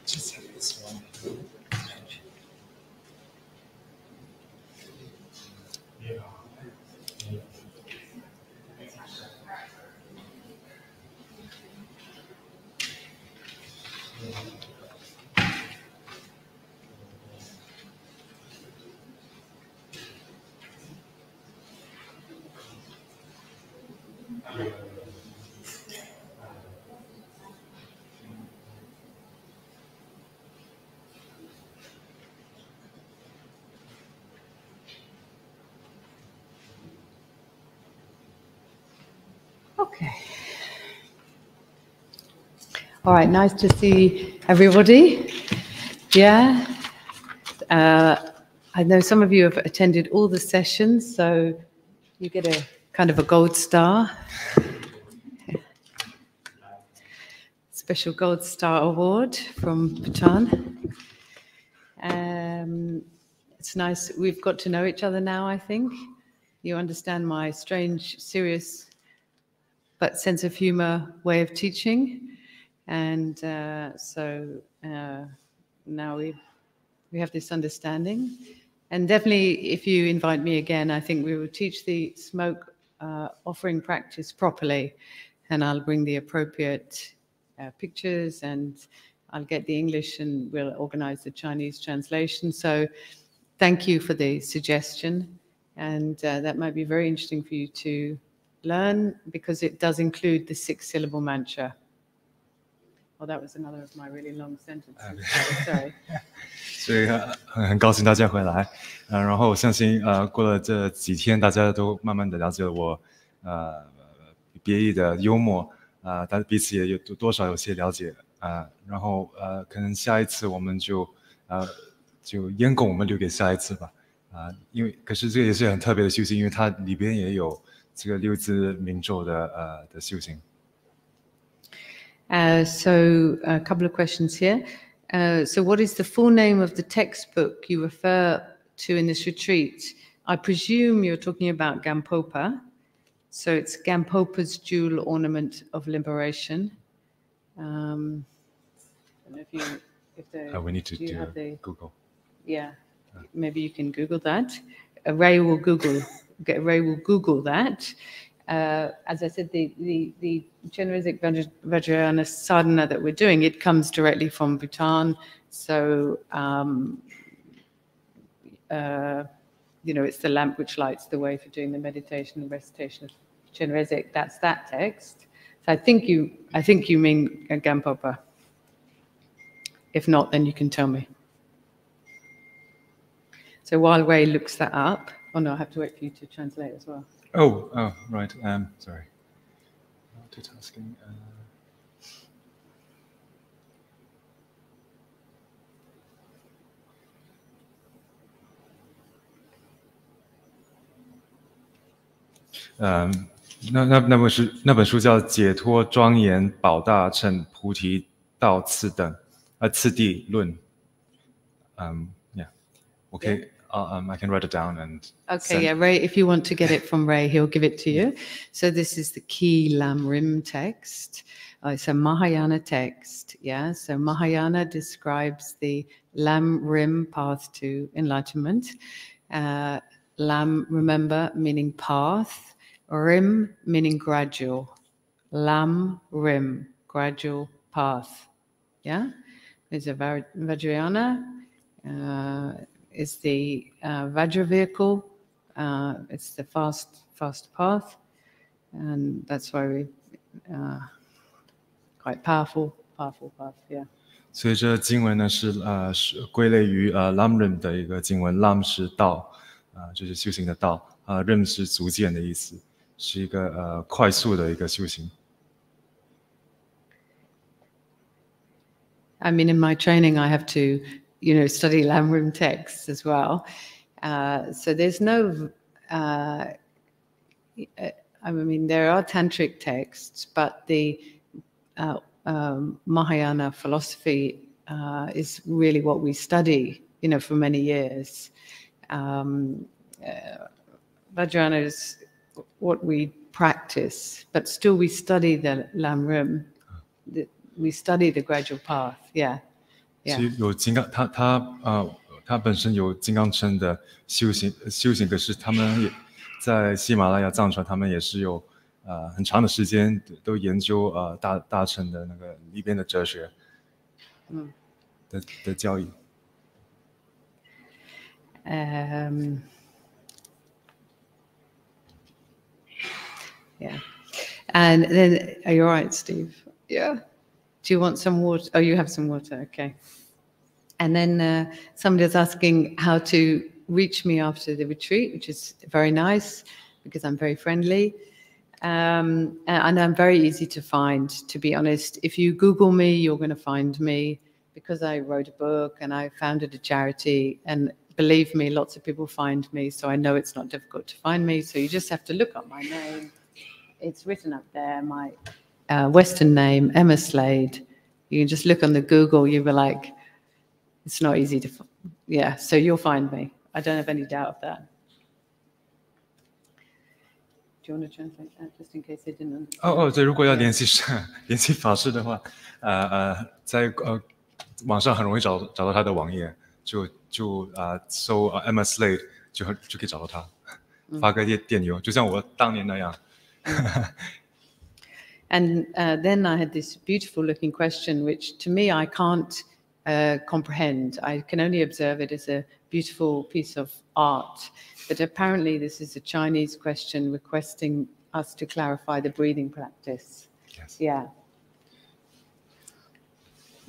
Just have this one. Yeah. Okay. All right, nice to see everybody. Yeah. I know some of you have attended all the sessions, so you get a kind of a gold star. Special gold star award from Bhutan. It's nice. We've got to know each other now, I think. You understand my strange, serious, but sense of humor way of teaching. And so now we have this understanding. And definitely, if you invite me again, I think we will teach the smoke offering practice properly. And I'll bring the appropriate pictures, and I'll get the English, and we'll organize the Chinese translation. So thank you for the suggestion. And that might be very interesting for you to learn, because it does include the 6-syllable mantra. Well, that was another of my really long sentences. Sorry. 所以很高兴大家回来，然后我相信过了这几天，大家都慢慢的了解了我别意的幽默大家彼此也有多少有些了解然后可能下一次我们就烟供我们留给下一次吧因为可是这个也是很特别的修行，因为它里边也有这个6字明咒的修行。So a couple of questions here. So what is the full name of the textbook you refer to in this retreat? I presume you're talking about Gampopa. So it's Gampopa's Jewel Ornament of Liberation. I don't know if we need to do Google. Yeah, maybe you can Google that. Ray will Google that. As I said, the Chenrezig Vajrayana sadhana that we're doing, it comes directly from Bhutan. So, it's the lamp which lights the way for doing the meditation and recitation of Chenrezig. That's that text. So I think you mean Gampopa. If not, then you can tell me. So while Ray looks that up, oh no, I have to wait for you to translate as well. Oh, right. Sorry. Multitasking.那本书叫《解脱庄严宝大乘菩提道次第论》。Yeah. Okay. Yeah. I can write it down and okay, yeah, Ray, if you want to get it from Ray, he'll give it to you. So this is the key Lam Rim text. It's a Mahayana text, yeah. So Mahayana describes the Lam Rim path to enlightenment. Lam, remember, meaning path. Rim, meaning gradual. Lam, rim, gradual path. Yeah? It's a Vajrayana. Is the Vajra vehicle. It's the fast path. And that's why we quite powerful path, yeah. 所以这经文呢是归类于Lamrim 的一个经文 ，Lam 是道，就是修行的道，Rim 是逐渐的意思，是一个快速的一个修行。I mean, in my training, I have to, study Lamrim texts as well. So there's no, I mean, there are tantric texts, but the Mahayana philosophy is really what we study, for many years. Vajrayana is what we practice, but still we study the Lamrim. We study the gradual path, yeah. 其实有金刚，他本身有金刚乘的修行，可是他们也在喜马拉雅藏传，他们也是有很长的时间都研究大乘的那个里边的哲学，的教义。Yeah, and then are you all right, Steve? Yeah. Do you want some water? Oh, you have some water. Okay. And then somebody was asking how to reach me after the retreat, which is very nice because I'm very friendly. And I'm very easy to find, to be honest. If you Google me, you're going to find me because I wrote a book and I founded a charity. And believe me, lots of people find me. So I know it's not difficult to find me. So you just have to look up my name. It's written up there, my Western name, Emma Slade. You can just look on the Google, you'll be like, it's not easy to, yeah, so you'll find me. I don't have any doubt of that. Do you want to translate that, just in case they didn't understand? 对，如果要联系法师的话，在网上很容易找到他的网页，就搜Emma Slade 就可以找到他，发个电邮，就像我当年那样。And then I had this beautiful looking question, which to me I can't comprehend. I can only observe it as a beautiful piece of art. But apparently this is a Chinese question requesting us to clarify the breathing practice. Yes. Yeah.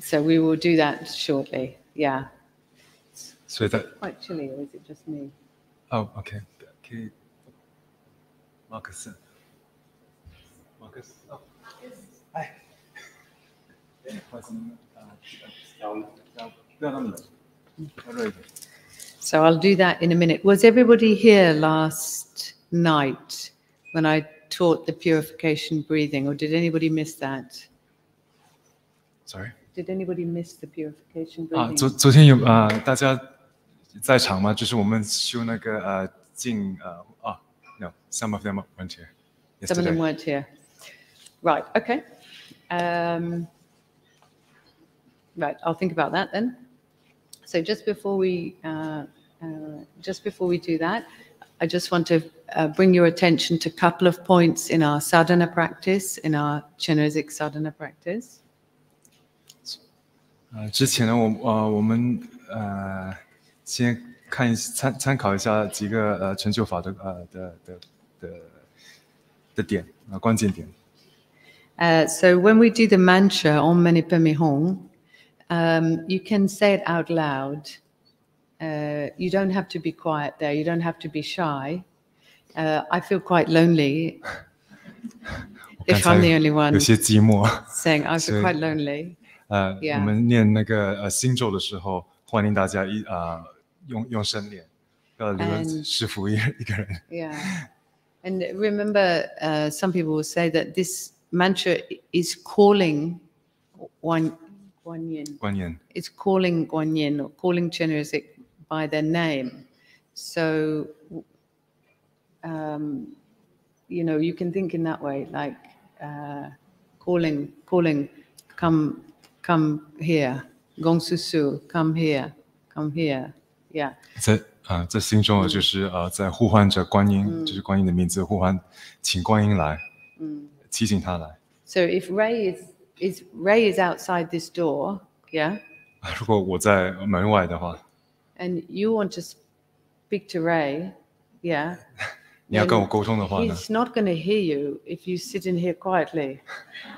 So we will do that shortly. Yeah. So is it quite chilly, or is it just me? Oh, okay. Okay. Marcus. Oh. Hi. So I'll do that in a minute. Was everybody here last night when I taught the purification breathing, or did anybody miss that? Sorry? Did anybody miss the purification breathing? 昨天有大家在场吗？就是我们修那个No, some of them weren't here. Yesterday. Some of them weren't here. Right, okay. Right, I'll think about that then. So just before we do that, I just want to bring your attention to a couple of points in our sadhana practice, in our Chinesic sadhana practice. 之前呢，我们先参考一下几个成就法的点关键点。So when we do the mantra Om Mani Padme Hum, you can say it out loud. You don't have to be quiet there. You don't have to be shy. I feel quite lonely if I'm the only one 有些寂寞 saying I feel quite lonely. 我们念那个心咒的时候，欢迎大家用声念，不要留师父一个人。Yeah, and remember, some people will say that this mantra is calling Guanyin. It's calling Guanyin, or calling Chenrezig by their name. So, you can think in that way, like calling, come here, Gong Susu, come here, Yeah. 在心中就是在呼唤着观音，就是观音的名字，呼唤，请观音来，提醒他来。So if Ray is outside this door, yeah. 如果我在门外的话， and you want to speak to Ray, yeah. 你要跟我沟通的话呢， He's not going to hear you if you sit in here quietly.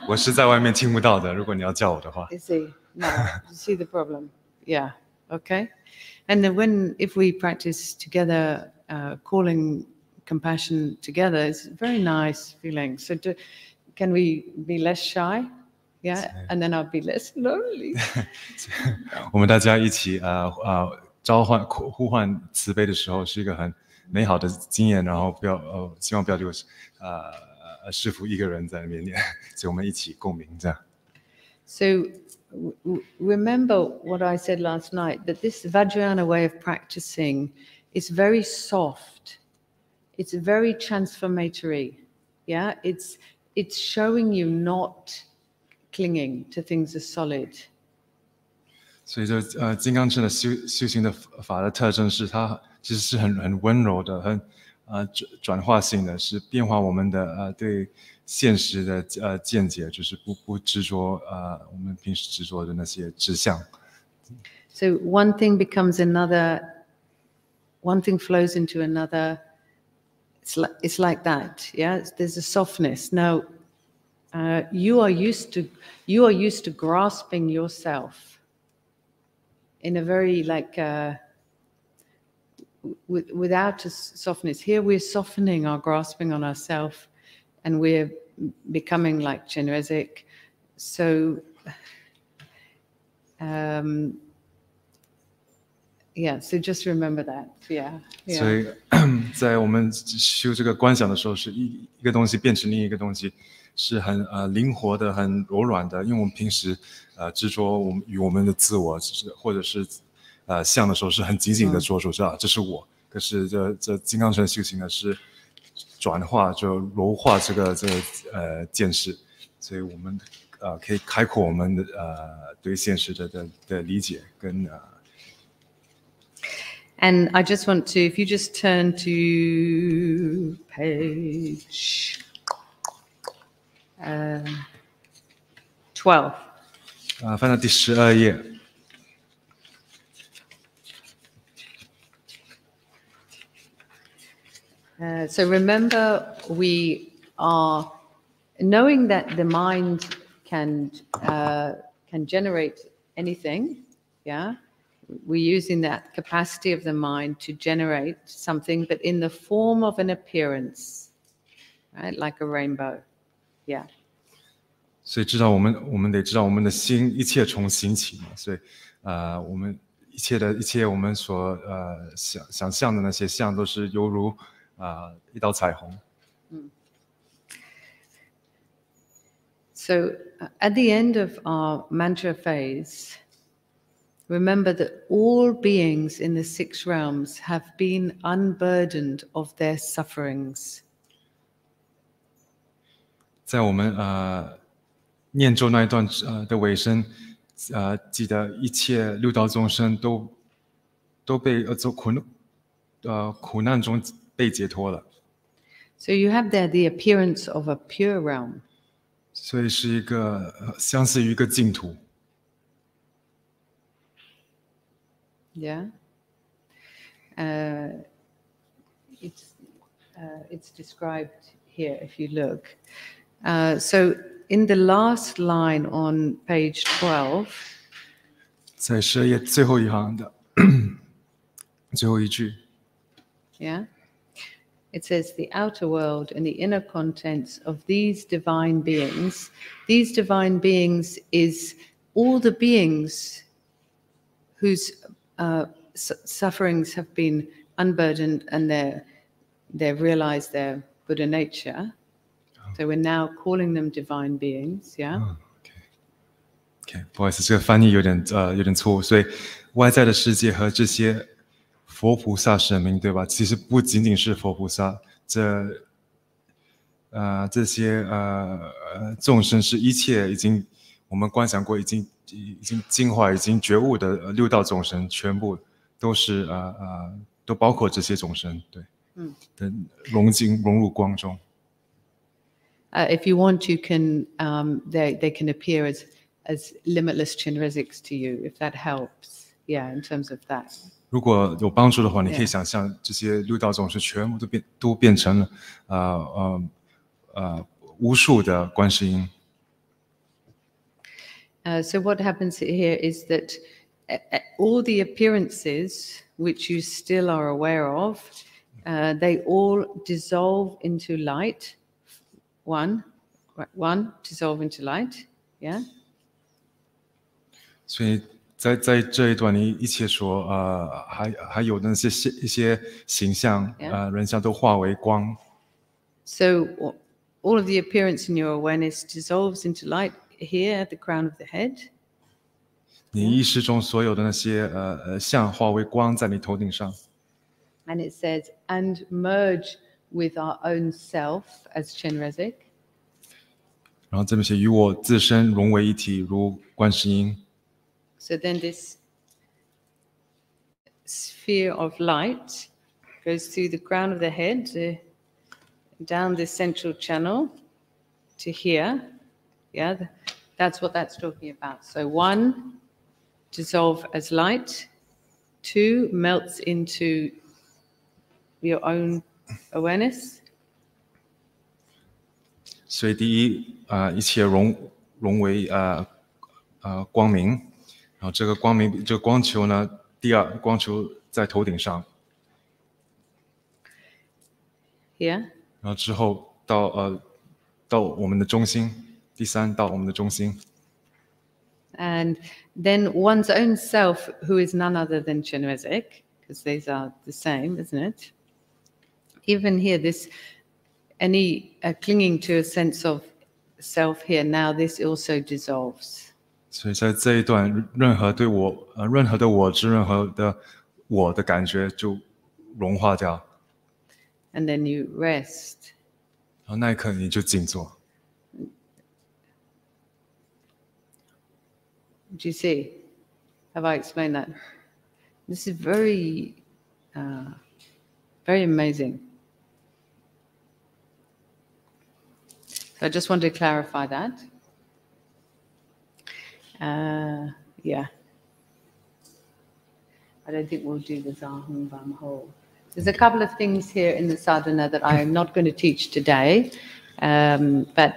我是在外面听不到的。如果你要叫我的话， Is he? No. You see the problem? Yeah. Okay. And then if we practice together, calling compassion together, it's a very nice feeling. So can we be less shy? Yeah. And then I'll be less lonely. 我们大家一起召唤呼唤慈悲的时候，是一个很美好的经验。然后希望不要就师父一个人在那边念，所以我们一起共鸣这样。So remember what I said last night, that this Vajrayana way of practicing is very soft. It's very transformatory. Yeah, it's showing you not clinging to things as solid. 所以金刚乘的修行的法的特征是，它其实是很温柔的，很转化性的，是变化我们的对现实的见解，就是不执着我们平时执着的那些执相。So one thing becomes another, one thing flows into another. It's like that, yeah. There's a softness. Now, you are used to grasping yourself in a very without a softness. Here we're softening our grasping on ourselves, and we're becoming like Chenrezig. So, yeah, so just remember that. Yeah. 所以在我们修这个观想的时候，是一个东西变成另一个东西，是很灵活的、很柔软的。因为我们平时执着与我们的自我，或者是相的时候，是很紧紧的捉住这是我。可是这金刚乘修行呢，是转化，就柔化这个见识，所以我们可以开阔我们的对现实的理解跟。And I just want to, if you just turn to page 12. 翻到第12页。So remember, we are knowing that the mind can generate anything, yeah? We're using that capacity of the mind to generate something, but in the form of an appearance, right? Like a rainbow, yeah. 所以知道我们得知道我们的心一切从心起嘛，所以我们一切我们所想象的那些相都是犹如一道彩虹。So at the end of our mantra phase, remember that all beings in the 6 realms have been unburdened of their sufferings. 在我们念咒那一段的尾声，记得一切六道众生都被苦难中被解脱了。So you have there the appearance of a pure realm. 所以是一个相似于一个净土。Yeah. It's described here if you look. So in the last line on page 12, 在12页最后一行的最后一句 yeah, it says the outer world and the inner contents of these divine beings. These divine beings is all the beings whose sufferings have been unburdened and they've realized their Buddha nature. So we're now calling them divine beings, yeah? OK， 不好意思，这个翻译有点错误。所以外在的世界和这些佛菩萨神明，对吧？其实不仅仅是佛菩萨，这些众生是一切已经我们观想过已经进化、已经觉悟的六道众生，全部都是都包括这些众生，对，的融入光中。If you want, you can they can appear as limitless Chinresics to you, if that helps. Yeah, in terms of that. 如果有帮助的话，你可以想象这些六道众生全部都变成了无数的观世音。So what happens here is that all the appearances which you still are aware of, they all dissolve into light. One dissolve into light. Yeah. 所以在这一段，你一切说还有那些一些形象人像都化为光。So all of the appearance in your awareness dissolves into light here at the crown of the head. 你意识中所有的那些像化为光在你头顶上。And it says, and merge with our own self as Chenrezig. 然后这边写与我自身融为一体，如观世音。So then this sphere of light goes through the crown of the head, down this central channel to here. Yeah, that's what that's talking about. So 1, dissolve as light. 2, melts into your own awareness. 所以第一一切融为光明，然后这个光明这个光球呢，第二光球在头顶上。Yeah. 然后之后到我们的中心，第三到我们的中心。And then one's own self, who is none other than Chenrezig, because these are the same, isn't it? Even here, any clinging to a sense of self here, now this also dissolves. 所以在这一段，任何的我执，任何的我的感觉就融化掉。And then you rest. 然后那一刻你就静坐。Do you see? Have I explained that? This is very, very amazing. So I just want to clarify that. Yeah. I don't think we'll do the Zahung Bam Ho. There's a couple of things here in the sadhana that I am not going to teach today, but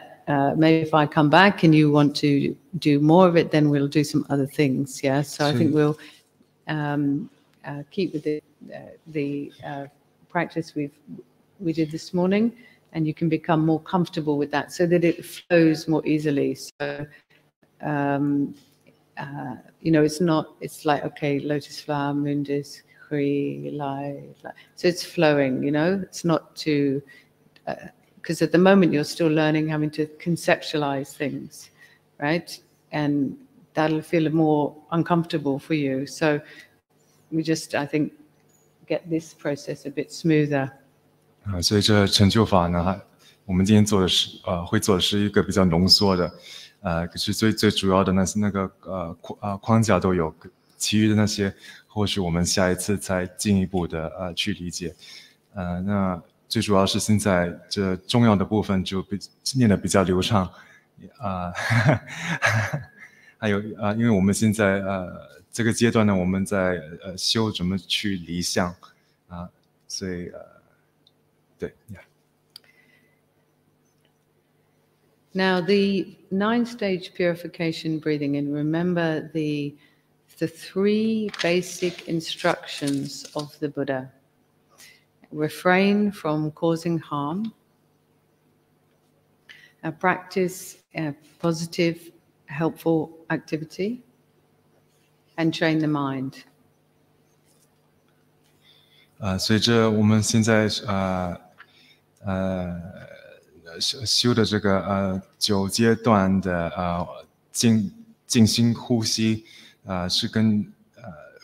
maybe if I come back and you want to do more of it, then we'll do some other things. Yeah. So I think we'll keep with the practice we did this morning, and you can become more comfortable with that, so that it flows more easily. So it's like, okay, lotus flower, mundus, kri, lai. So it's flowing. It's not too. Because at the moment you're still learning, having to conceptualize things, right? And that'll feel more uncomfortable for you. So we just, I think, get this process a bit smoother. 所以这成就法呢，我们今天做的是会做的是一个比较浓缩的，可是最主要的那个框架都有，其余的那些或许我们下一次再进一步的去理解，那。最主要是现在这重要的部分就念得比较流畅，还有因为我们现在这个阶段呢，我们在修怎么去离相所以对。Now the 9-stage purification breathing in. Remember the 3 basic instructions of the Buddha. Refrain from causing harm, practice positive, helpful activity, and train the mind. 随着我们现在修的这个9阶段的静心呼吸是跟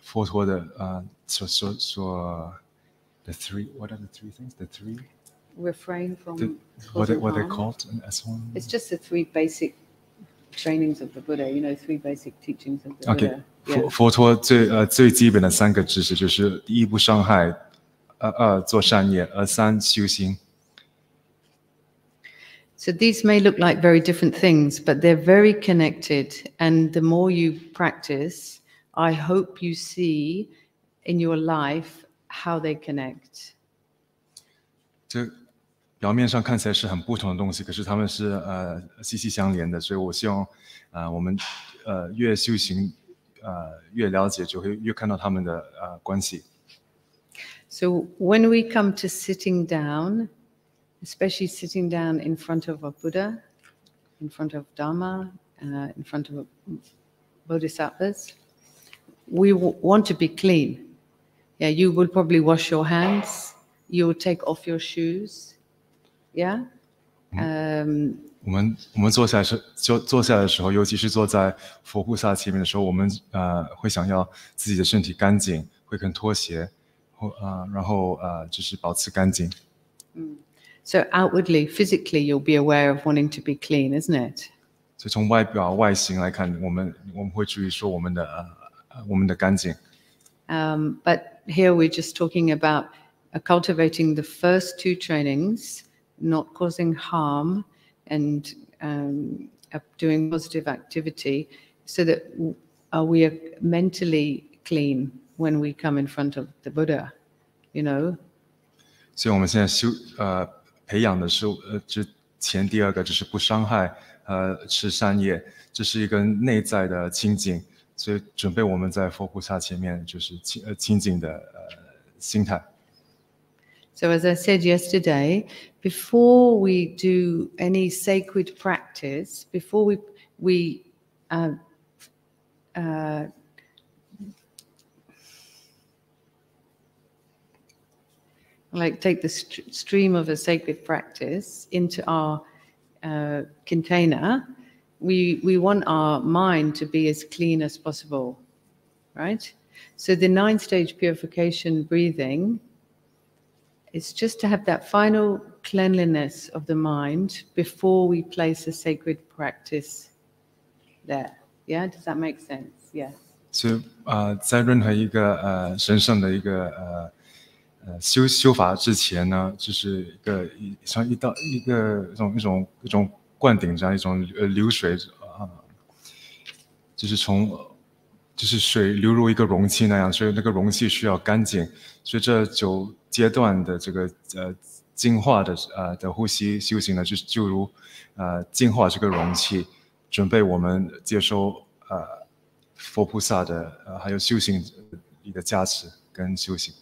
佛陀的所The 3, what are the 3 things? The 3? Refrain from what causing they harm. called as one? It's just the 3 basic trainings of the Buddha, 3 basic teachings of the Okay. Buddha. 佛陀最基本的3个知识就是1不伤害，2做善业，3修心。So these may look like very different things, but they're very connected. And the more you practice, I hope you see in your life how they connect. 这表面上看起来是很不同的东西，可是它们是息息相连的。所以我希望我们越修行越了解，就会越看到它们的关系。So when we come to sitting down, especially sitting down in front of a Buddha, in front of Dharma, in front of Bodhisattvas, we want to be clean. Yeah, you will probably wash your hands. You will take off your shoes. Yeah. 我们坐下来的时候，尤其是坐在佛菩萨前面的时候，我们会想要自己的身体干净，会跟拖鞋，然后就是保持干净。So outwardly, physically, you'll be aware of wanting to be clean, isn't it? 所以从外形来看，我们会注意说我们的干净。But here we're just talking about cultivating the first 2 trainings, not causing harm, and doing positive activity, so that we are mentally clean when we come in front of the Buddha, you know. 所以我们现在培养的是这前第2个，就是不伤害持善业，这是一个内在的清净，所以准备我们在佛菩萨前面就是清净的心态。So as I said yesterday, before we do any sacred practice, before we like take the stream of a sacred practice into our container, we want our mind to be as clean as possible, right? So the 9-stage purification breathing is just to have that final cleanliness of the mind before we place a sacred practice there. Yeah, does that make sense? Yeah. 所以在任何一个神圣的一个修法之前呢，就是像一种灌顶这样一种流水就是水流入一个容器那样，所以那个容器需要干净。所以这9阶段的这个净化的呼吸修行呢，就如净化这个容器，准备我们接收佛菩萨的还有修行里的加持跟修行。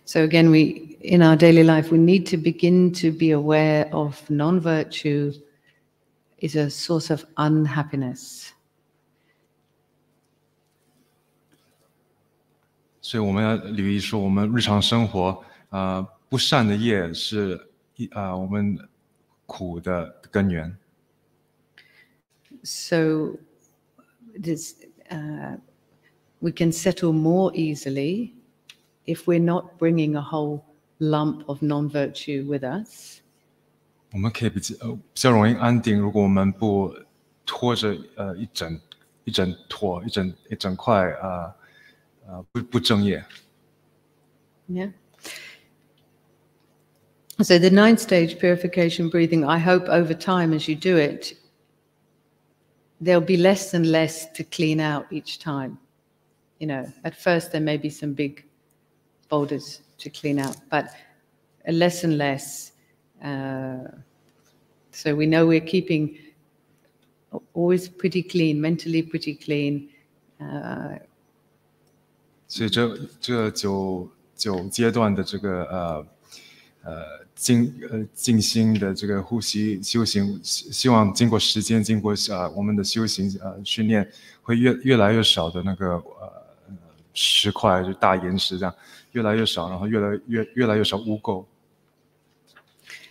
So again, in our daily life, we need to begin to be aware of non-virtue is a source of unhappiness. 所以我们要留意说，我们日常生活不善的业是我们苦的根源。So we can settle more easily if we're not bringing a whole lump of non-virtue with us. 我们可以比较容易安定，如果我们不拖着一整块不正业。Yeah. So the 9-stage purification breathing, I hope over time as you do it, there'll be less and less to clean out each time. You know, at first there may be some big boulders to clean out, but less and less. So we know we're keeping always pretty clean, mentally pretty clean. 所以这9阶段的这个静心的这个呼吸修行，希望经过时间，经过我们的修行训练，会越来越少的那个石块，就大岩石这样越来越少，然后越来越少污垢。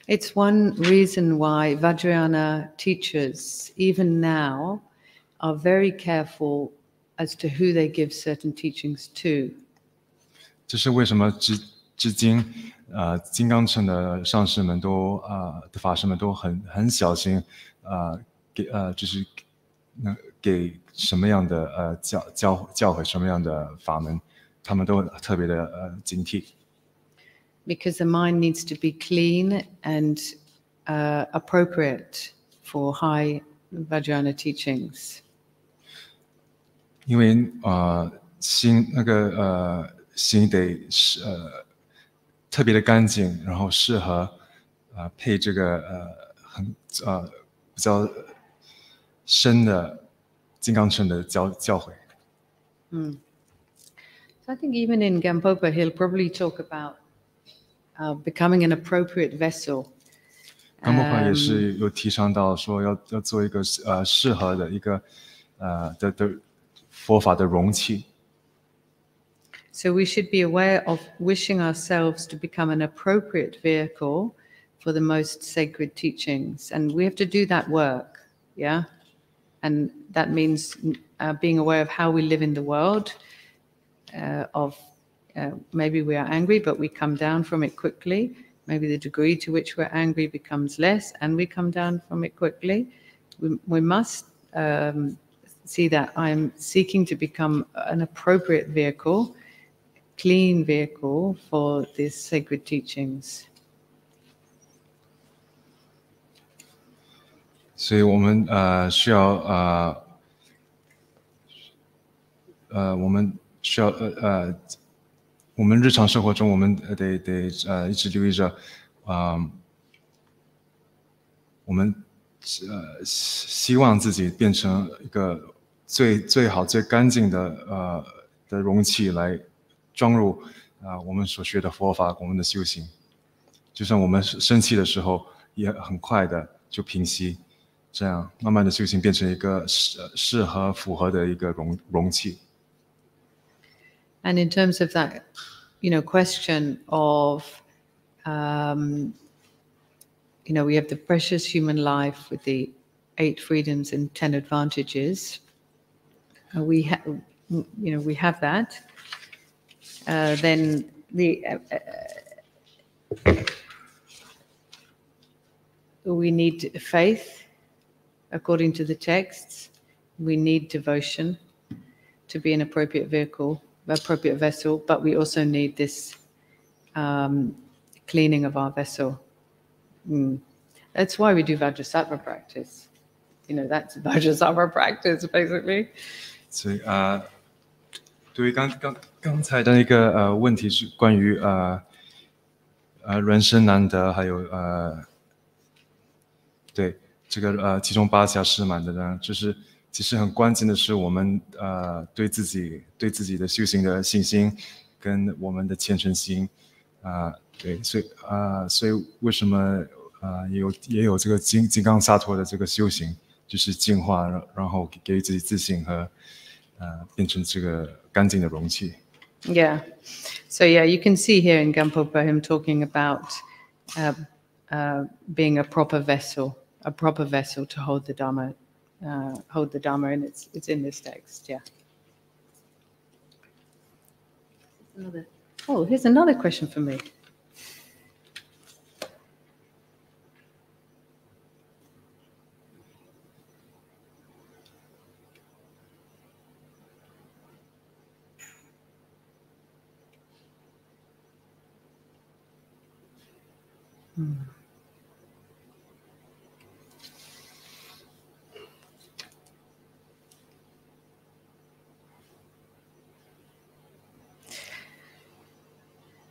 It's one reason why Vajrayana teachers, even now, are very careful as to who they give certain teachings to. 这是为什么至今金刚乘的上师们都的法师们都很小心就是给什么样的教诲什么样的法门，他们都特别的警惕。Because the mind needs to be clean and appropriate for high Vajrayana teachings. 因为心心得特别的干净，然后适合配这个比较深的金刚乘的教诲。So I think even in Gampopa, he'll probably talk about becoming an appropriate vessel. 甘波帕也是有提倡到说要做一个适合的一个的佛法的容器。So we should be aware of wishing ourselves to become an appropriate vehicle for the most sacred teachings, and we have to do that work, yeah? And that means being aware of how we live in the world, maybe we are angry, but we come down from it quickly. Maybe the degree to which we're angry becomes less, and we come down from it quickly. We must see that I'm seeking to become an appropriate vehicle, clean vehicle for these sacred teachings. 所以我们需要我们日常生活中我们得一直留意着我们希望自己变成一个最好最干净的容器来装入我们所学的佛法，我们的修行。就像我们生气的时候也很快的就平息，这样慢慢的修行变成一个适合符合的一个容器。And in terms of that, question of, we have the precious human life with the 8 freedoms and 10 advantages. We have that. Then we need faith, according to the texts. We need devotion to be an appropriate vessel, but we also need this cleaning of our vessel. That's why we do Vajrasattva practice. That's Vajrasattva practice, basically. 所以对于刚才的一个问题是关于人生难得，还有对这个其中8下施满的呢，就是其实很关键的是我们对自己的修行的信心跟我们的虔诚心对，所以为什么也有这个金刚萨埵的这个修行，就是净化，然后给予自己自信和变成这个干净的容器。Yeah. So you can see here in Gampopa him talking about being a proper vessel to hold the Dharma, and it's in this text. Yeah. Here's another question for me.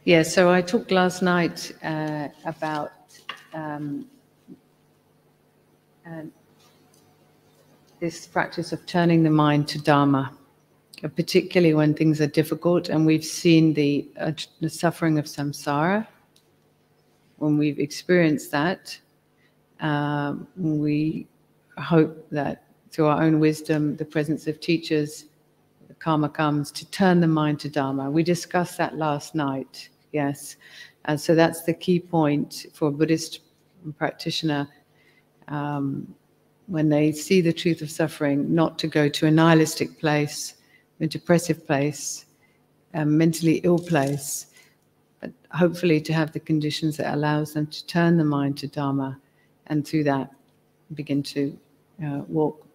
Yeah, so I talked last night about this practice of turning the mind to Dharma, particularly when things are difficult and we've seen the suffering of samsara. When we've experienced that, we hope that through our own wisdom, the presence of teachers, the karma comes to turn the mind to Dharma. We discussed that last night, yes. And so that's the key point for a Buddhist practitioner when they see the truth of suffering, not to go to a nihilistic place, a depressive place, a mentally ill place, but hopefully to have the conditions that allows them to turn the mind to Dharma, and through that begin to walk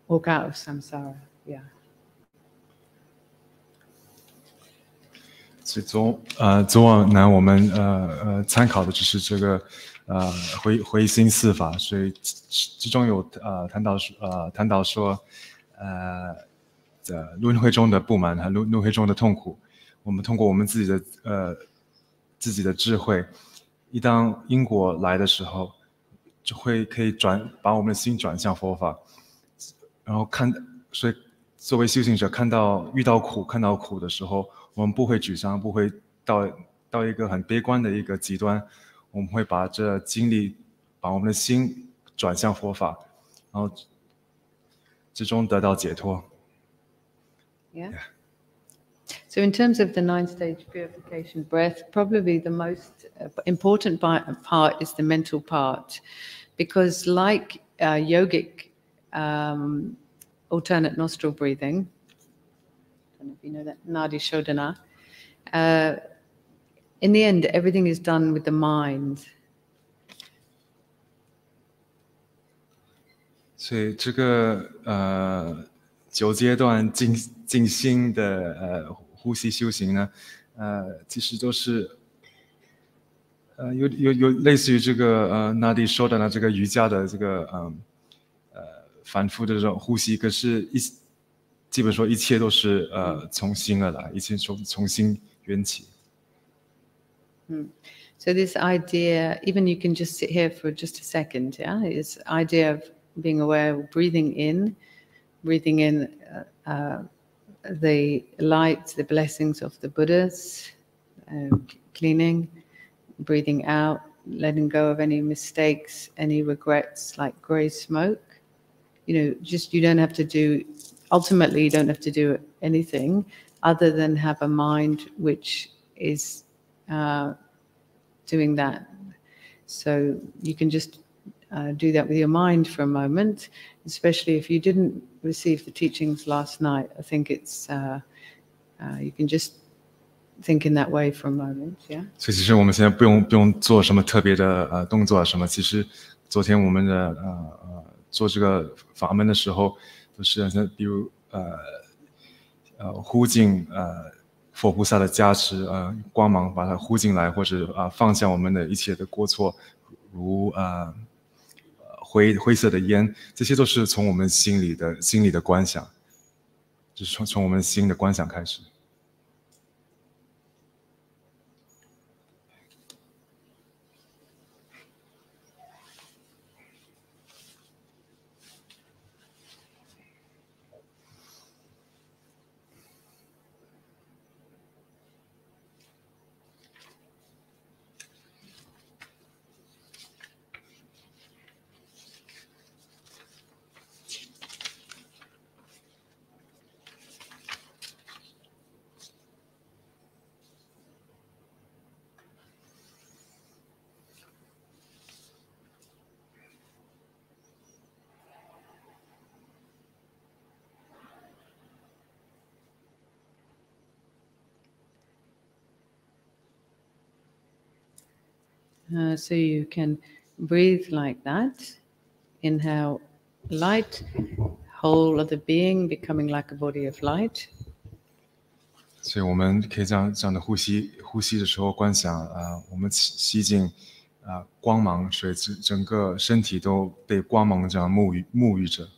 walk out of samsara. Yeah. 所以昨晚呢，我们参考的就是这个回心四法，所以之中有谈到说轮回中的不满和轮回中的痛苦，我们通过我们自己的智慧，一当因果来的时候，就可以把我们的心转向佛法，然后所以作为修行者遇到苦的时候，我们不会沮丧，不会到一个很悲观的一个极端，我们会把这经历，把我们的心转向佛法，然后之中得到解脱。Yeah. So in terms of the 9-stage purification breath, probably the most important part is the mental part, because like yogic alternate nostril breathing, I don't know if you know that, Nadi Shodhana, in the end, everything is done with the mind. 所以这个9阶段静心的呼吸修行呢，其实都是有类似于这个Nadi Shodhana这个瑜伽的这个反复的这种呼吸，可是基本说一切都是从心而来，一切从心缘起。So this idea, even you can just sit here for just a second, yeah, this idea of being aware of breathing in the light, the blessings of the Buddhas, cleaning, breathing out, letting go of any mistakes, any regrets like grey smoke. You don't have to do, ultimately you don't have to do anything other than have a mind which is doing that. So you can just do that with your mind for a moment, especially if you didn't receive the teachings last night. I think it's you can just think in that way for a moment, yeah. 所以其实我们现在不用做什么特别的动作什么。其实昨天我们的做这个法门的时候，都是比如呼进佛菩萨的加持光芒把它呼进来，或者放下我们的一切的过错，如灰色的烟，这些都是从我们心里的观想，就是从我们心的观想开始。So you can breathe like that, inhale light, whole of the being becoming like a body of light. 所以我们可以这样的呼吸的时候观想我们吸进光芒，所以整个身体都被光芒这样沐浴着。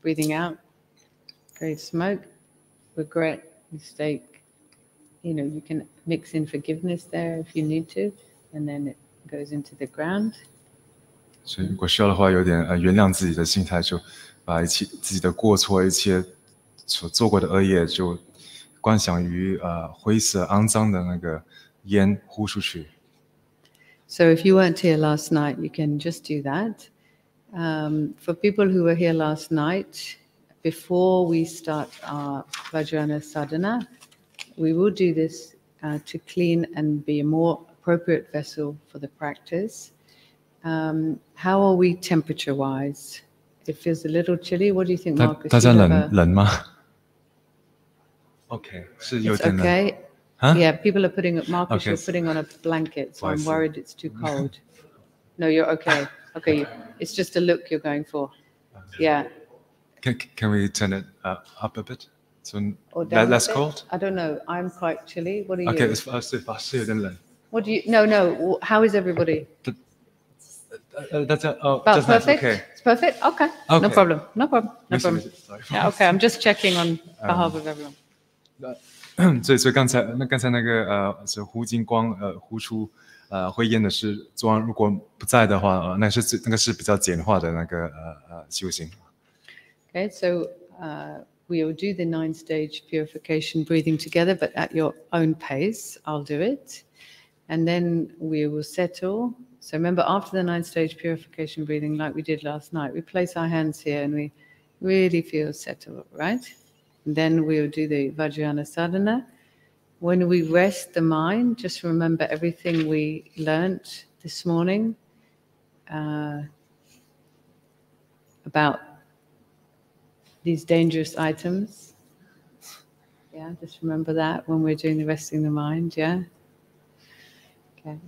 Breathing out, grey smoke, regret, mistake. You can mix in forgiveness there if you need to, and then it goes into the ground. 所以如果需要的话，有点原谅自己的心态，就把自己的过错，一切所做过的恶业，就观想于灰色肮脏的那个烟呼出去。So if you weren't here last night, you can just do that. For people who were here last night, before we start our Vajrayana sadhana, we will do this to clean and be a more appropriate vessel for the practice. How are we temperature-wise? It feels a little chilly. What do you think, Marcus? 大家冷吗？Okay, 是有点冷。Okay. Huh? Yeah, people are Marcus, Okay. you're putting on a blanket, so I I'm see. worried it's too cold. No, you're okay. Okay, it's just a look you're going for. Yeah. Can we turn it up a bit? So Or down a less bit? cold? I don't know. I'm quite chilly. What are you? Okay,是有点冷。 What do you? No. How is everybody? 大家 About just nice, perfect. okay. It's perfect. Okay. No Okay. problem. No problem. No 没事 problem. 没事 ，sorry. Yeah. Okay. I'm just checking on behalf of everyone. 所以刚才那个是呼进光呼出灰烟的是做完，如果不在的话，那个是比较简化的那个修行。 Okay. So we will do the 9-stage purification breathing together, but at your own pace. I'll do it, and then we will settle. So remember, after the 9-stage purification breathing, like we did last night, we place our hands here and we really feel settled, right? And then we'll do the Vajrayana sadhana. When we rest the mind, just remember everything we learnt this morning about these dangerous items. Yeah, just remember that when we're doing the resting the mind, yeah? Okay.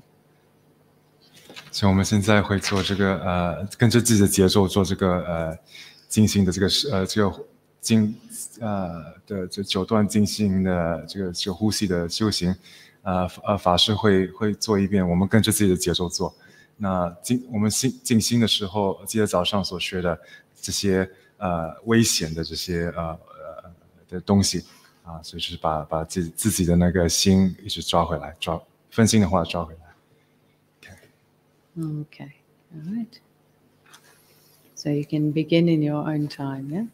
所以我们现在会做这个跟着自己的节奏做这个静心的这个的这9段静心的这个呼吸的修行，法师会做一遍，我们跟着自己的节奏做。那我们静心的时候，记得早上所学的这些危险的这些的东西所以就是把自己的那个心一直抓回来，分心的话抓回来。 Okay, all right. So you can begin in your own time, yeah?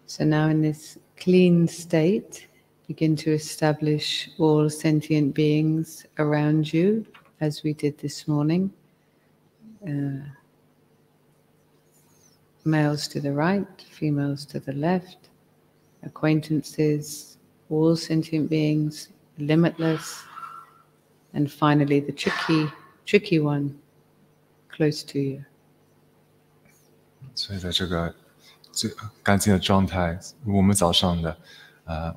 So now in this clean state, begin to establish all sentient beings around you, as we did this morning. Males to the right, females to the left, acquaintances, all sentient beings, limitless, and finally the tricky one, close to you. 所以在这个最干净的状态，如我们早上的，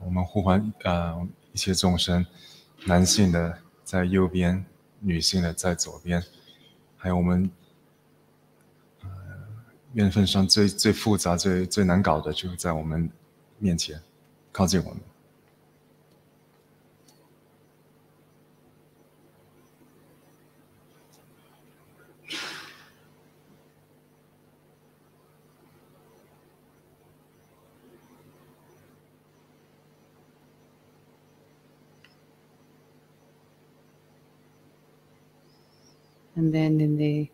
我们呼唤一切众生，男性的在右边，女性的在左边，还有我们缘分上最复杂、最难搞的，就在我们面前，靠近我们。And then in the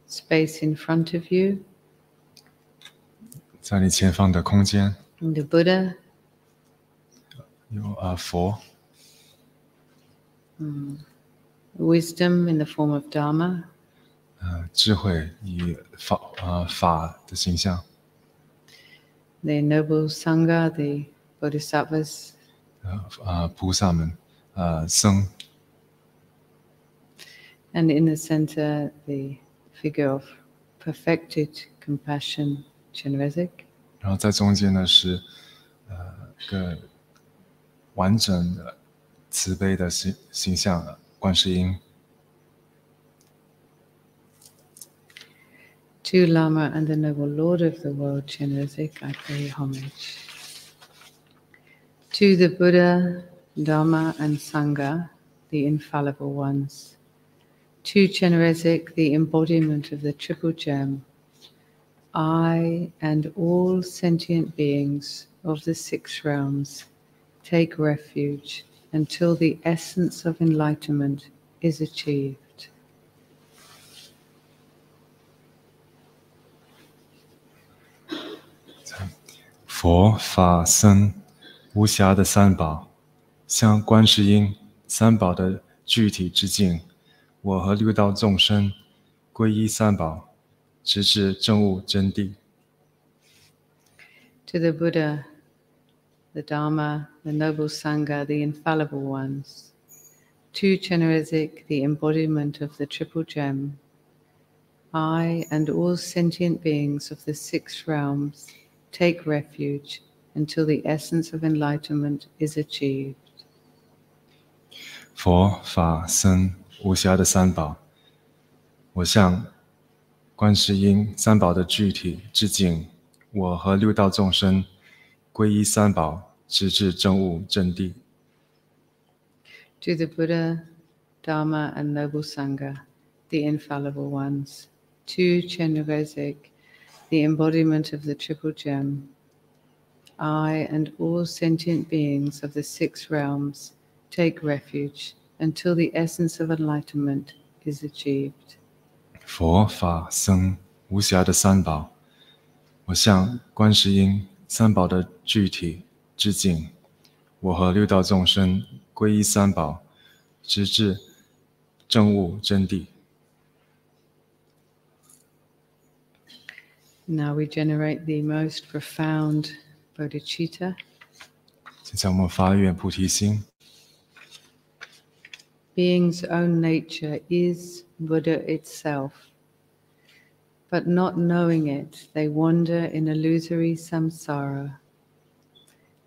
space in front of you, 在你前方的空间 in the Buddha, 有佛， wisdom in the form of Dharma, 智慧以法的形象， the noble Sangha, the Bodhisattvas, 菩萨们，僧， and in the center, the figure of perfected compassion, Chenrezig. 然后在中间呢是一个完整的慈悲的形象，观世音。To Lama and the noble Lord of the world, Chenrezig, I pay homage. To the Buddha, Dharma, and Sangha, the infallible ones. To Chenrezig, the embodiment of the triple gem, I and all sentient beings of the six realms take refuge until the essence of enlightenment is achieved. 佛法僧无暇的三宝，向观世音三宝的具体致敬。我和六道众生皈依三宝，直至证悟真谛。 To the Buddha, the Dharma, the noble Sangha, the infallible ones. To Chenrezig, the embodiment of the triple gem, I and all sentient beings of the six realms take refuge until the essence of enlightenment is achieved. 佛法僧无暇的三宝，我向观世音三宝的具体致敬。我和六道众生皈依三宝，直至证悟真谛。 To the Buddha, Dharma, and noble Sangha, the infallible ones. To Chenrezig, the embodiment of the triple gem, I and all sentient beings of the six realms take refuge until the essence of enlightenment is achieved. 佛法僧无暇的三宝，我向观世音三宝的具体致敬。我和六道众生皈依三宝，直至证悟真谛。 Now we generate the most profound bodhicitta. 现在我们发愿菩提心。 Being's own nature is Buddha itself, but not knowing it, they wander in illusory samsara.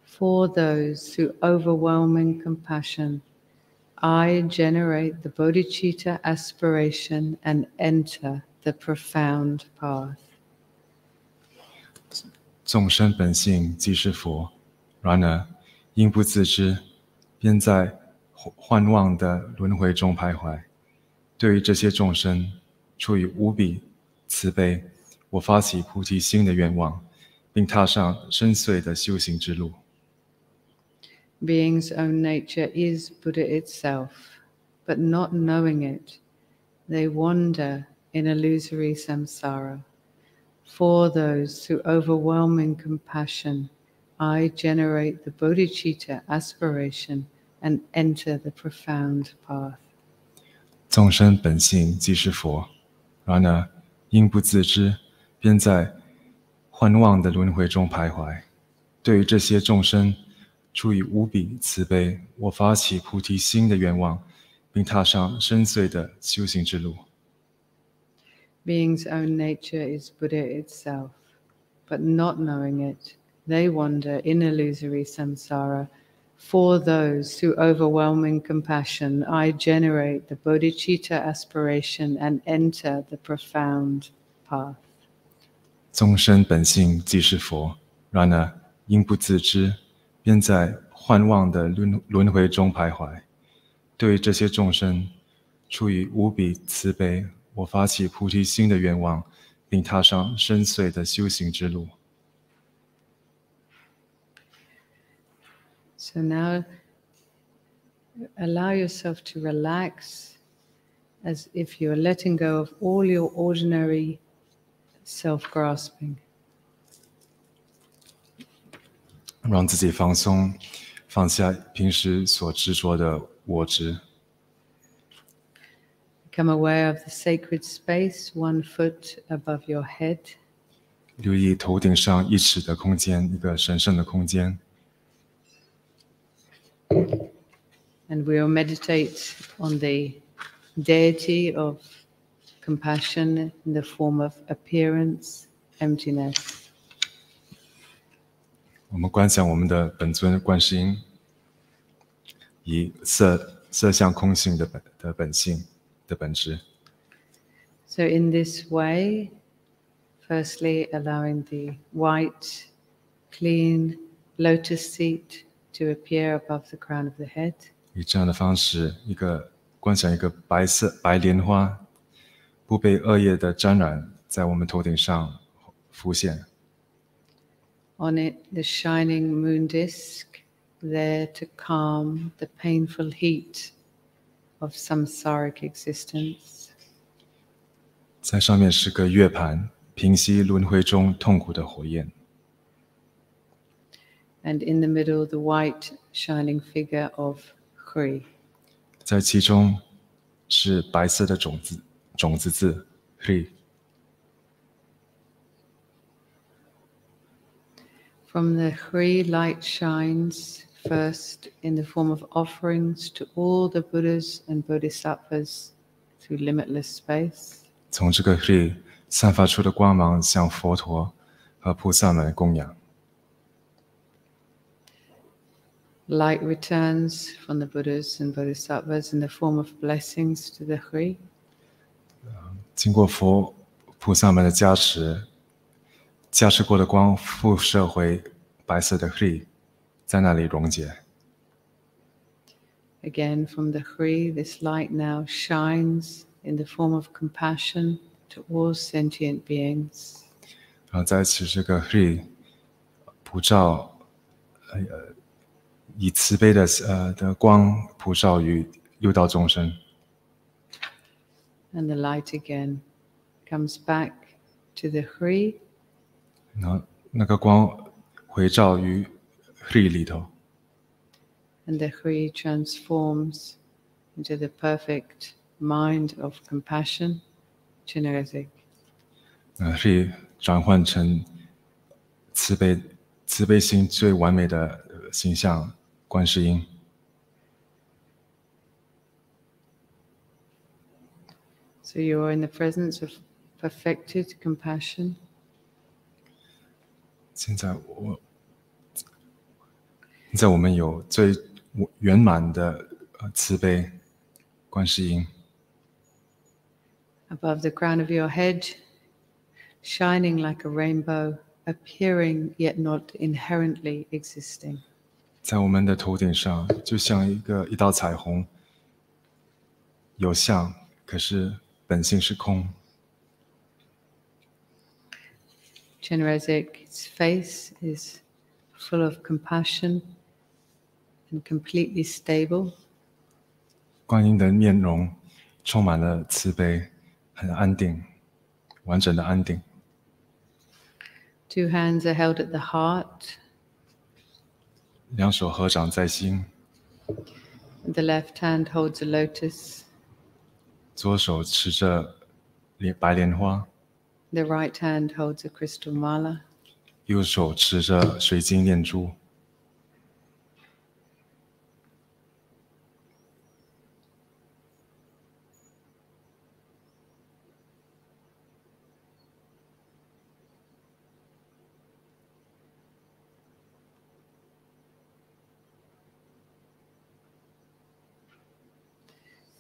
For those who overwhelming compassion, I generate the bodhicitta aspiration and enter the profound path. 众生本性即是佛，然而因不自知，便在幻妄的轮回中徘徊。对于这些众生，出于无比慈悲，我发起菩提心的愿望，并踏上深邃的修行之路。 Being's own nature is Buddha itself, but not knowing it, they wander in illusory samsara. For those who overwhelming compassion, I generate the bodhicitta aspiration and enter the profound path. 众生本性即是佛，然而因不自知，便在幻妄的轮回中徘徊。对于这些众生，出于无比慈悲，我发起菩提心的愿望，并踏上深邃的修行之路。Being's own nature is Buddha itself, but not knowing it, they wander in illusory samsara. For those who overwhelming compassion, I generate the bodhicitta aspiration and enter the profound path. 众生本性即是佛，然而因不自知，便在幻妄的轮回中徘徊。对于这些众生，出于无比慈悲，我发起菩提心的愿望，并踏上深邃的修行之路。So now allow yourself to relax as if you're letting go of all your ordinary self-grasping. 让自己放松，放下平时所执着的我执。Become aware of the sacred space 1 foot above your head. 留意头顶上1尺的空间，一个神圣的空间。And we'll meditate on the deity of compassion in the form of appearance, emptiness. 我们观想我们的本尊观世音，以色相空性的本性的本质。So in this way, firstly allowing the white, clean lotus seat to appear above the crown of the head. 以这样的方式，观想一个白莲花，不被恶业的沾染，在我们头顶上浮现。On it, the shining moon disk, there to calm the painful heat of samsaric existence. 在上面是个月盘，平息轮回中痛苦的火焰。And in the middle, the white shining figure of Hui. 在其中是白色的种子字 Hui。 From the Hui, light shines first in the form of offerings to all the Buddhas and Bodhisattvas through limitless space. 从这个 Hui 散发出的光芒向佛陀和菩萨们供养。Light returns from the Buddhas and Bodhisattvas in the form of blessings to the Hui. 经过佛菩萨们的加持过的光辐射回白色的 Hui， 在那里溶解。Again, from the Hui, this light now shines in the form of compassion to all sentient beings. 然后在此这个 Hui 普照，以慈悲的光普照于六道众生。And the light again comes back to the Hui. 然后那个光回照于 Hui 里头。And the Hui transforms into the perfect mind of compassion, Chinerizic. Hui 转换成慈悲心最完美的形象，观世音。So you are in the presence of perfected compassion. 现在我们有最圆满的慈悲，观世音。Above the crown of your head, shining like a rainbow, appearing yet not inherently existing. 在我们的头顶上，就像一道彩虹，有相，可是本性是空。Chenrezig's face is full of compassion and completely stable. 观音的面容充满了慈悲，很安定，完整的安定。Two hands are held at the heart. 两手合掌在心， The left hand holds a lotus. 左手持着白莲花， The right hand holds a crystal mala. 右手持着水晶念珠。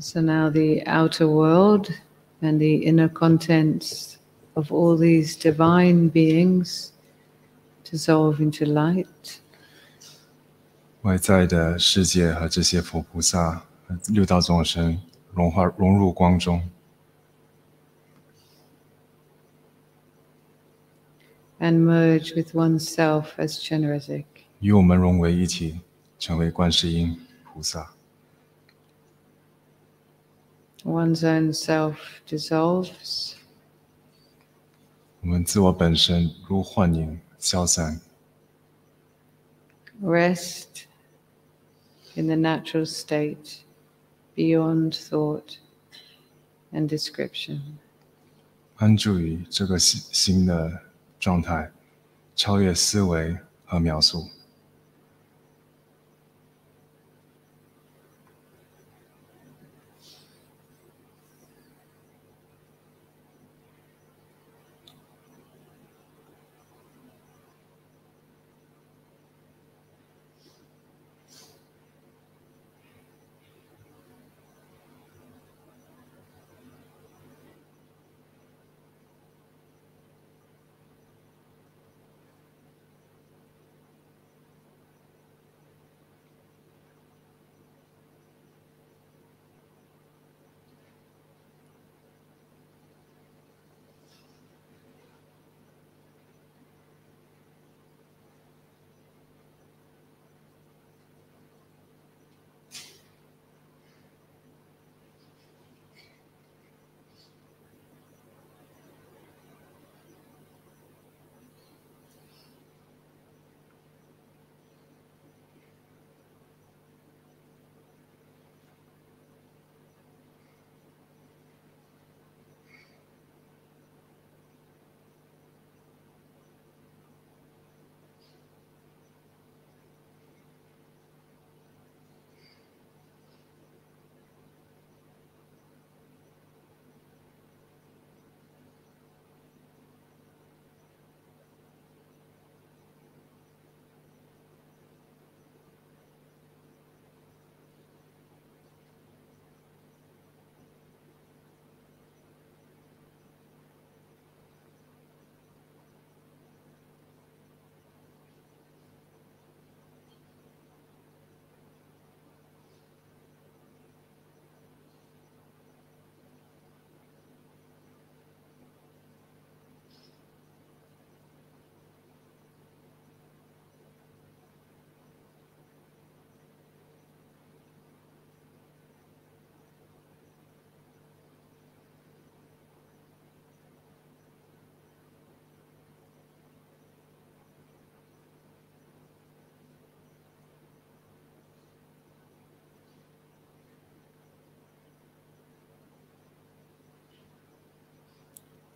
So now the outer world and the inner contents of all these divine beings dissolve into light. 外在的世界和这些佛菩萨、六道众生融入光中， and merge with oneself as Chenrezig. 与我们融为一体，成为观世音菩萨。 One's own self dissolves. 我们自我本身如幻影消散， Rest in the natural state beyond thought and description. 安住于这个新的状态，超越思维和描述。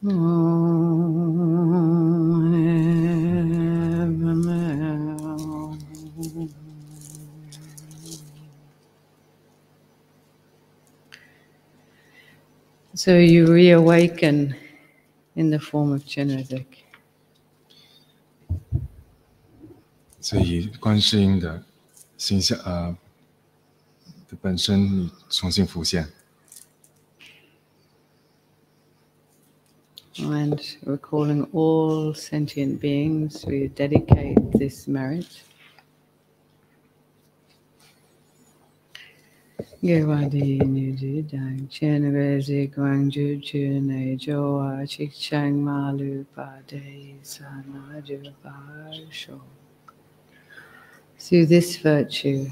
So you reawaken in the form of Chenrezig. 所以观世音的形象的本身，你重新浮现。 And recalling all sentient beings, we dedicate this merit. Gewadi Nuji Dang Chenrezig Wangju Chune Joa Chikchang Malu Pade Sana Sho. Through this virtue,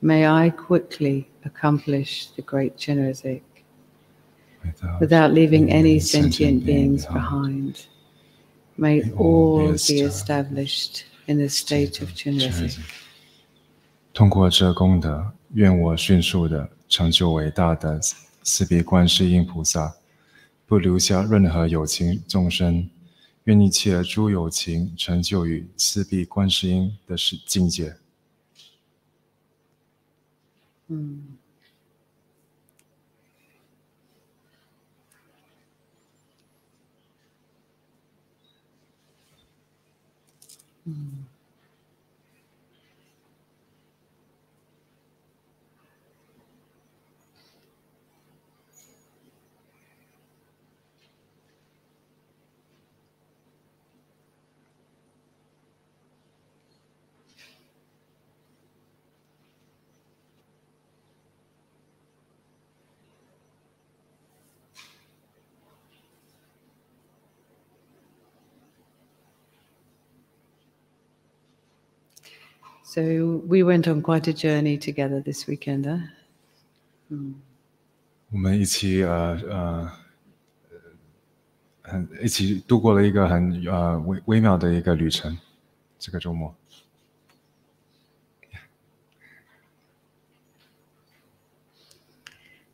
may I quickly accomplish the great Chenrezig without leaving any sentient beings behind. May all be established in the state of Chenrezig. 通过这功德，愿我迅速的成就伟大的四臂观世音菩萨，不留下任何有情众生。愿一切诸有情成就于四臂观世音的境界。So we went on quite a journey together this weekend. 我们一起一起度过了一个很微妙的一个旅程，这个周末。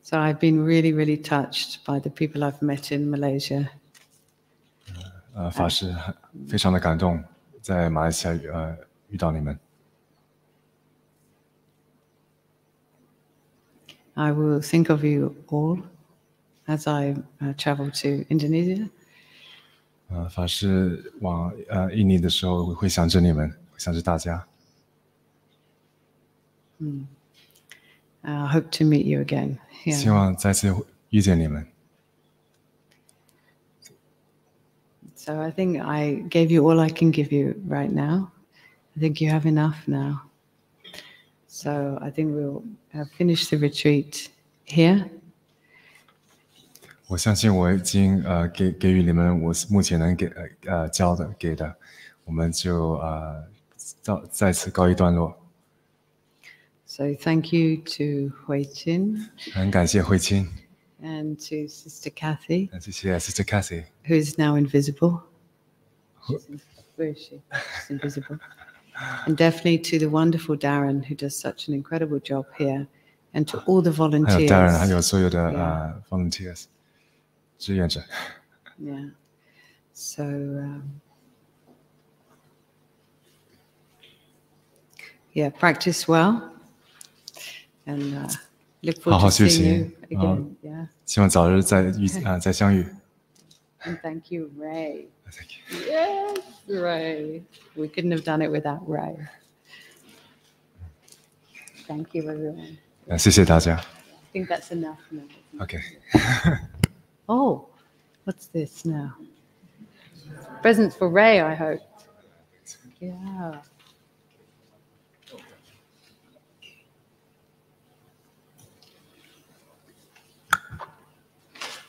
So I've been really, really touched by the people I've met in Malaysia. 法师非常的感动，在马来西亚遇到你们。I will think of you all as I travel to Indonesia. 法师往印尼的时候会想着你们，会想着大家。I hope to meet you again. 希望再次遇见你们。So I think I gave you all I can give you right now. I think you have enough now. So I think we'll finish the retreat here. 我相信我已经给予你们我目前能给的，我们就再次告一段落。So thank you to Hui Chin. 很感谢慧清。And to Sister Kathy. 谢谢 Sister Kathy. Who is now invisible. Where is she? She's invisible. And definitely to the wonderful Darren, who does such an incredible job here, and to all the volunteers. 还有 Darren， 还有所有的volunteers， 志愿者。Yeah. So yeah, practice well, and look forward to seeing you again. Yeah. 希望早日再相遇。And thank you, Ray. Thank you. Yes, Ray. We couldn't have done it without Ray. Thank you, everyone. 谢谢大家。I think that's enough now. Okay. Oh, what's this now? Presents for Ray, I hope. Yeah.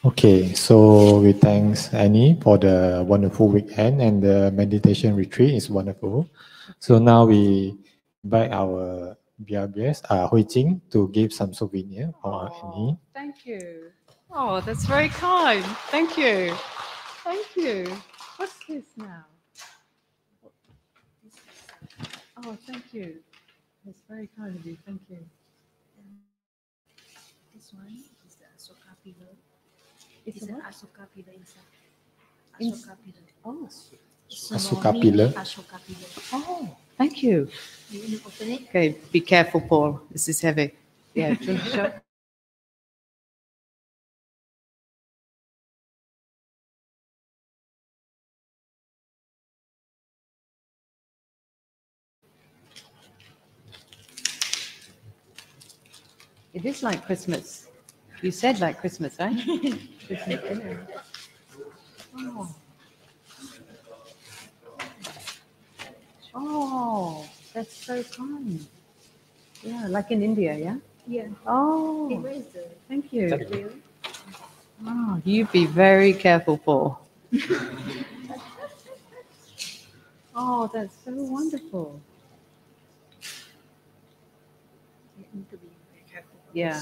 Okay, so we thanks Ani for the wonderful weekend, and the meditation retreat is wonderful. So now we invite our BRBS, Hui Jing, to give some souvenir for Ani. Thank you. Oh, that's very kind. Thank you. Thank you. What's this now? Oh, thank you. That's very kind of you. Thank you. This one is the Asoka pillow. It's an Asoka pillow inside. Oh, Asuka pillar. oh, thank you. You want to open it? Okay, be careful, Paul. This is heavy. Yeah. Do you want to show? It is like Christmas. You said like Christmas, right? Oh. Oh, that's so kind. Yeah, like in India, yeah? Yeah. Oh, Where is the thank you. real? Oh, you be very careful, Paul. Oh, that's so wonderful. You need to be very careful. Yeah,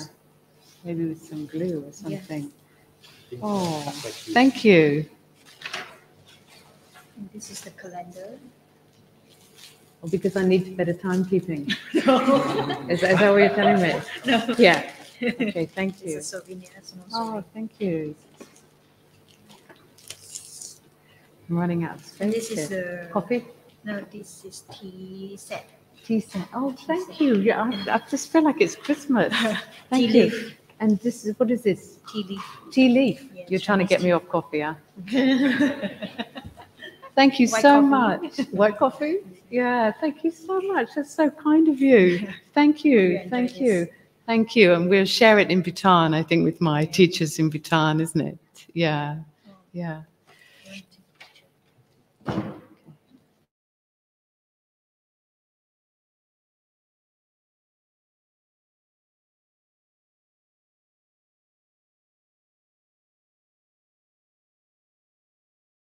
maybe with some glue or something. Oh, thank you. And this is the calendar. Oh, because I need better timekeeping. Is that what you're telling me? No. Yeah. Okay, thank you. It's a souvenir. Small Oh, souvenir. thank you. I'm running out of space. And this is here. the Coffee? No, this is tea set. Tea set. Oh, thank you. Yeah, I just feel like it's Christmas. Thank Tea you. leaf. And this is, what is this? Tea leaf. Tea leaf. Yeah, You're trying to Chinese get me off coffee, huh? Thank you White so coffee. much. White coffee? Yeah, thank you so much. That's so kind of you. Thank you. enjoy Thank this. you. Thank you. And we'll share it in Bhutan, I think, with my teachers in Bhutan, isn't it? Yeah. Yeah.